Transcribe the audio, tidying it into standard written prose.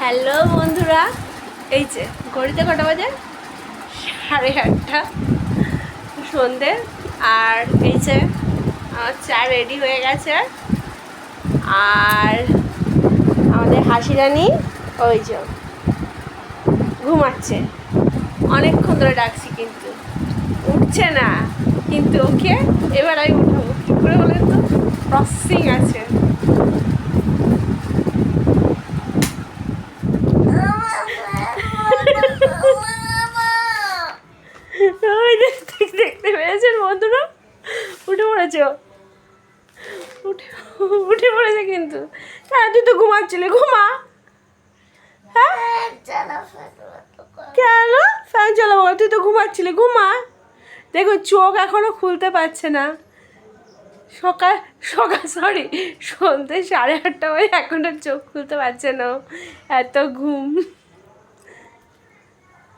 Hello বন্ধুরা, এই যে ঘড়িতে কটা বাজে? 8:30 সন্ধ্যে। আর এই যে আমার চা রেডি হয়ে গেছে। আর আমাদের হাসিরানি ওই যে ঘুমাচ্ছে। অনেকক্ষণ ধরে ডাকছি কিন্তু উঠছে না, কিন্তু ওকে এবার আমি উঠাবো কী করে বলেন তো? প্রসেসিং আছে। দেখতে পেয়েছেন বন্ধুরা? উঠে পড়েছ, উঠে উঠে পড়েছে কিন্তু। হ্যাঁ, তুই তো ঘুমাচ্ছিলি, ঘুমা। হ্যাঁ কেন ফ্যান চালাবো? তুই তো ঘুমাচ্ছিলি, ঘুমা। দেখো চোখ এখনো খুলতে পারছে না। সকাল সকাল সরি সন্ধ্যে 8:30 বাজে এখনো চোখ খুলতে পারছে না, এত ঘুম।